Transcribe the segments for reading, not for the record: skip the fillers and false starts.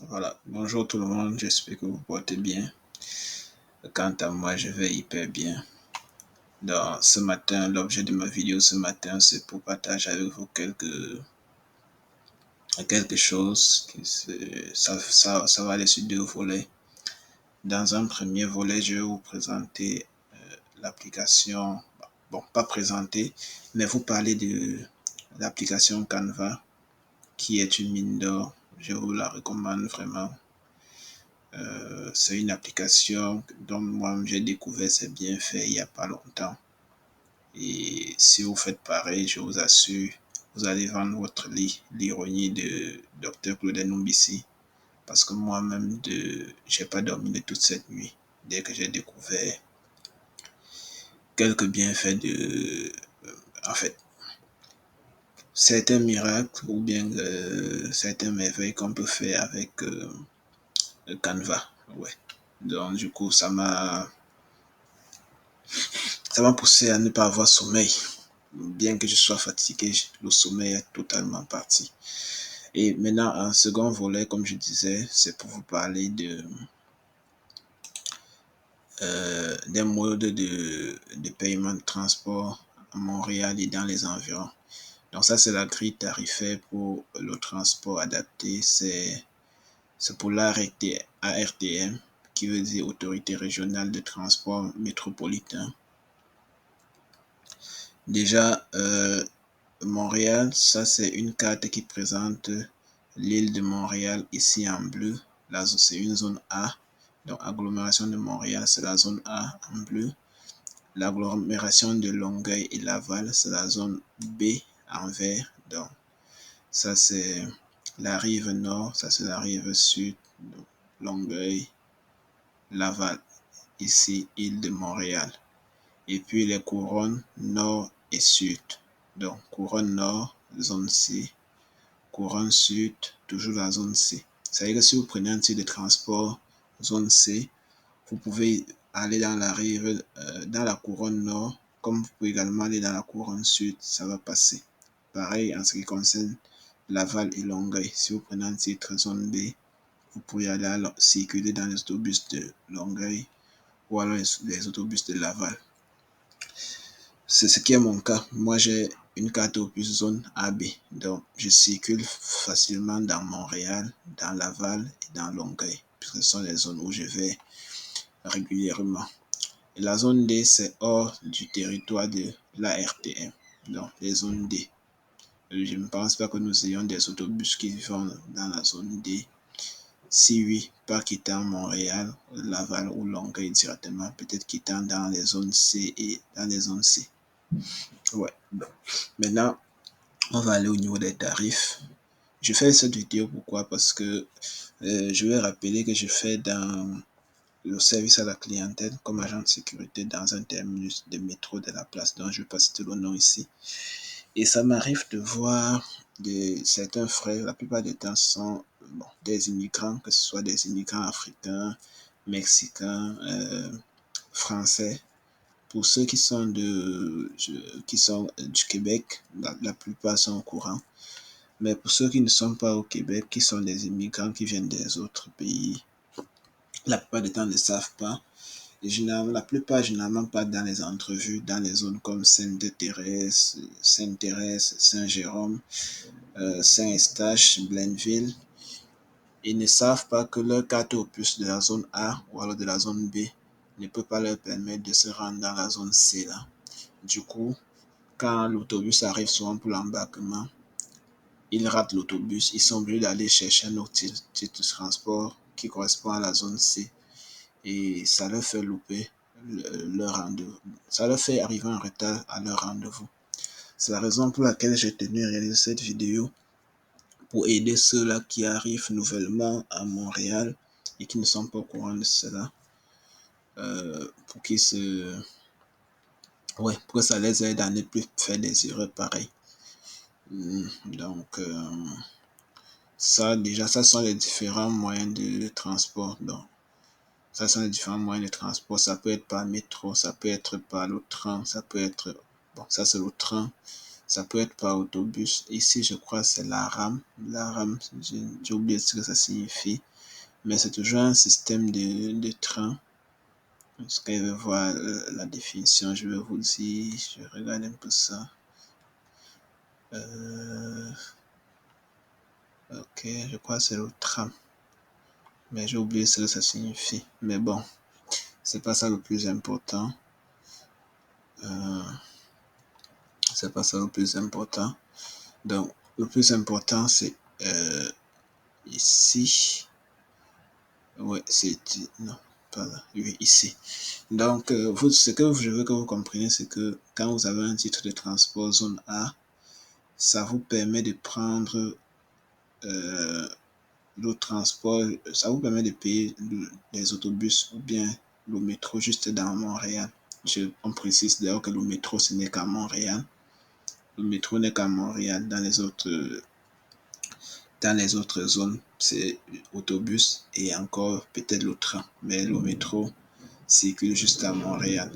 Voilà, bonjour tout le monde, j'espère que vous portez bien. Quant à moi, je vais hyper bien. Dans ce matin, l'objet de ma vidéo ce matin, c'est pour partager avec vous quelque chose. Ça va aller sur deux volets. Dans un premier volet, je vais vous présenter l'application, bon, pas présenter, mais vous parler de l'application Canva, qui est une mine d'or. Je vous la recommande vraiment. C'est une application dont moi j'ai découvert ses bienfaits il n'y a pas longtemps. Et si vous faites pareil, je vous assure, vous allez vendre votre lit, l'ironie de Dr Claude Numbissi. Parce que moi-même, j'ai pas dormi de toute cette nuit. Dès que j'ai découvert quelques bienfaits en fait, certains miracles ou bien certains merveilles qu'on peut faire avec Canva. Ouais. Donc, du coup, ça m'a poussé à ne pas avoir sommeil. Bien que je sois fatigué, le sommeil est totalement parti. Et maintenant, un second volet, comme je disais, c'est pour vous parler des modes de paiement de transport à Montréal et dans les environs. Donc ça, c'est la grille tarifaire pour le transport adapté. C'est pour l'ARTM, qui veut dire Autorité régionale de transport métropolitain. Déjà, Montréal, ça c'est une carte qui présente l'île de Montréal ici en bleu. C'est une zone A. Donc agglomération de Montréal, c'est la zone A en bleu. L'agglomération de Longueuil et Laval, c'est la zone B en vert. Donc ça c'est la rive nord, ça c'est la rive sud. Donc, Longueuil, Laval, ici île de Montréal. Et puis les couronnes nord et sud. Donc, couronne nord, zone C. Couronne sud, toujours la zone C. Ça veut dire que si vous prenez un titre de transport, zone C, vous pouvez aller dans la rive, dans la couronne nord, comme vous pouvez également aller dans la couronne sud, ça va passer. Pareil en ce qui concerne Laval et Longueuil. Si vous prenez un titre zone B, vous pouvez aller circuler dans les autobus de Longueuil ou alors les autobus de Laval. C'est ce qui est mon cas. Moi, j'ai une carte opus zone AB. Donc, je circule facilement dans Montréal, dans Laval et dans Longueuil, puisque ce sont les zones où je vais régulièrement. Et la zone D, c'est hors du territoire de la RTM. Donc, les zones D. Je ne pense pas que nous ayons des autobus qui vont dans la zone D. Si oui, pas quittant Montréal, Laval ou Longueuil directement, peut-être quittant dans les zones C et dans les zones C. Ouais. Bon. Maintenant, on va aller au niveau des tarifs. Je fais cette vidéo pourquoi? Parce que je vais rappeler que je fais dans le service à la clientèle comme agent de sécurité dans un terminus de métro de la place, dont je ne vais pas citer le nom ici. Et ça m'arrive de voir certains frais, la plupart du temps, sont des immigrants, que ce soit des immigrants africains, mexicains, français. Pour ceux qui sont du Québec, la plupart sont au courant. Mais pour ceux qui ne sont pas au Québec, qui sont des immigrants qui viennent des autres pays, la plupart du temps ne savent pas. Et la plupart, généralement, pas dans les entrevues, dans les zones comme Sainte-Thérèse, Saint-Jérôme, Saint-Eustache, Blainville. Ils ne savent pas que leur carte opus de la zone A ou alors de la zone B ne peut pas leur permettre de se rendre dans la zone C là. Du coup, quand l'autobus arrive souvent pour l'embarquement, ils ratent l'autobus, ils sont obligés d'aller chercher un autre titre de transport qui correspond à la zone C. Et ça leur fait louper leur rendez-vous. Ça leur fait arriver en retard à leur rendez-vous. C'est la raison pour laquelle j'ai tenu à réaliser cette vidéo pour aider ceux-là qui arrivent nouvellement à Montréal et qui ne sont pas au courant de cela. Pour qu'ils pour que ça les aide à ne plus faire des erreurs pareilles. Donc, ça sont les différents moyens de transport. Donc, ça sont les différents moyens de transport. Ça peut être par métro, ça peut être par le train, ça peut être, ça c'est le train, ça peut être par autobus. Ici, je crois que c'est la rame. La rame, j'ai oublié ce que ça signifie. mais c'est toujours un système de train. Parce que je vais voir la définition, je vais vous dire, je regarde un peu ça. Ok, je crois que c'est le tram. Mais j'ai oublié ce que ça signifie. Mais bon, c'est pas ça le plus important. C'est pas ça le plus important. Donc, le plus important, c'est ici. Ouais, c'est... Non, pas là. Oui, ici. Donc, ce que je veux que vous compreniez, c'est que quand vous avez un titre de transport zone A, ça vous permet de prendre le transport, ça vous permet de payer les autobus ou bien le métro juste dans Montréal. On précise d'ailleurs que le métro, ce n'est qu'à Montréal. Le métro n'est qu'à Montréal. Dans les autres zones, c'est autobus et encore peut-être le train. Mais le métro circule juste à Montréal.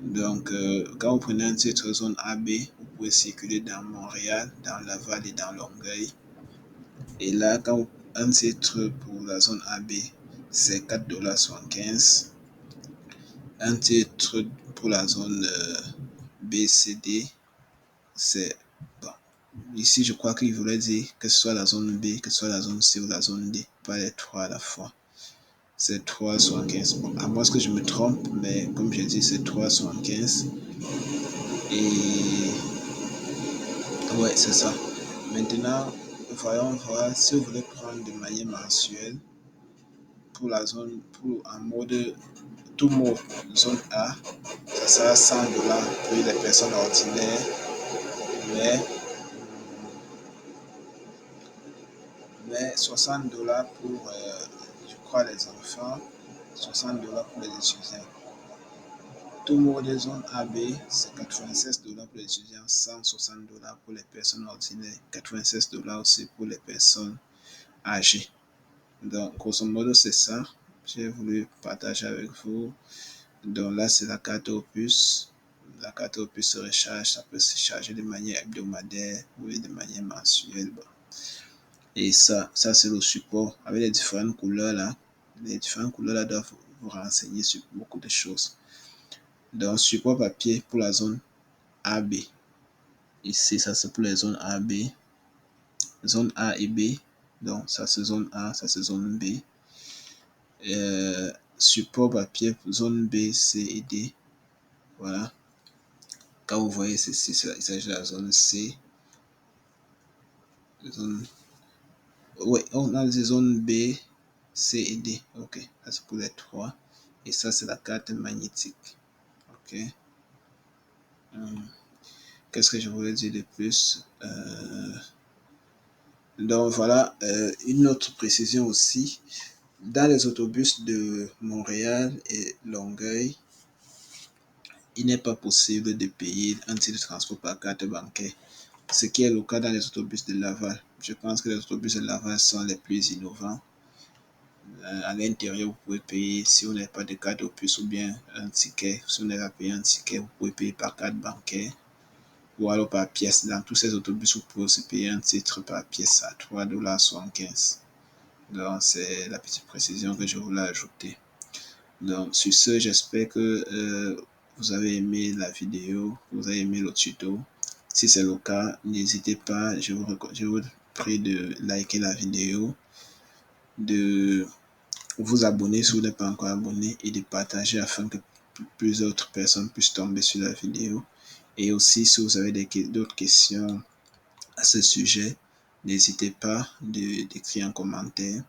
Donc, quand vous prenez un titre zone AB, vous pouvez circuler dans Montréal, dans Laval et dans Longueuil. Et là, quand un titre pour la zone AB, c'est 4,75 $. Un titre pour la zone BCD, c'est... Bon, ici, je crois qu'il voulait dire que ce soit la zone B, que ce soit la zone C ou la zone D, pas les trois à la fois. C'est 3,75 $. Bon, à moins que je me trompe, mais comme je dis, c'est 3,75 $. Et ouais, c'est ça. Maintenant, voyons voir si vous voulez prendre de manière mensuelle pour la zone, pour en mode, tout mode zone A, ça sera 100 $ pour les personnes ordinaires, mais, mais 60 $ pour, je crois, les enfants, 60 $ pour les étudiants. Tout mode zone AB, c'est 96 $ pour les étudiants, 160 $ pour les personnes ordinaires, 96 $ aussi pour les personnes âgées. Donc, grosso modo, c'est ça. J'ai voulu partager avec vous. Donc là, c'est la carte opus. La carte opus se recharge. Ça peut se charger de manière hebdomadaire ou de manière mensuelle. Et ça c'est le support avec les différentes couleurs là. Les différentes couleurs là doivent vous renseigner sur beaucoup de choses. Donc, support papier pour la zone AB. Ici, ça c'est pour les zones AB. Zone A et B. Donc, ça c'est zone A, ça c'est zone B. Support papier pour zone B, C et D. Voilà. Quand vous voyez ceci, il s'agit de la zone C. Zone... Oui, on a les zones B, C et D. Ok, ça c'est pour les trois. Et ça, c'est la carte magnétique. Ok. Qu'est-ce que je voulais dire de plus? Donc voilà, une autre précision aussi. Dans les autobus de Montréal et Longueuil, il n'est pas possible de payer un titre de transport par carte bancaire. Ce qui est le cas dans les autobus de Laval. Je pense que les autobus de Laval sont les plus innovants. À l'intérieur, vous pouvez payer, si vous n'avez pas de carte opus ou bien un ticket, si vous n'avez pas payé un ticket, vous pouvez payer par carte bancaire ou alors par pièce. Dans tous ces autobus, vous pouvez aussi payer un titre par pièce à 3,75 $. Donc, c'est la petite précision que je voulais ajouter. Donc, sur ce, j'espère que vous avez aimé la vidéo, vous avez aimé le tuto. Si c'est le cas, n'hésitez pas, je vous prie de liker la vidéo, de vous abonner si vous n'êtes pas encore abonné et de partager afin que plusieurs autres personnes puissent tomber sur la vidéo. Et aussi, si vous avez d'autres questions à ce sujet, n'hésitez pas d'écrire en commentaire.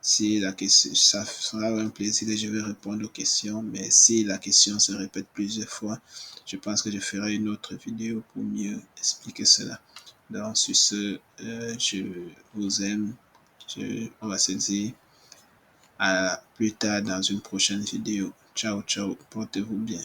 Si la question, ça sera un plaisir que je vais répondre aux questions, mais si la question se répète plusieurs fois, je pense que je ferai une autre vidéo pour mieux expliquer cela. Donc, sur ce, je vous aime. On va se dire à plus tard dans une prochaine vidéo. Ciao, ciao. Portez-vous bien.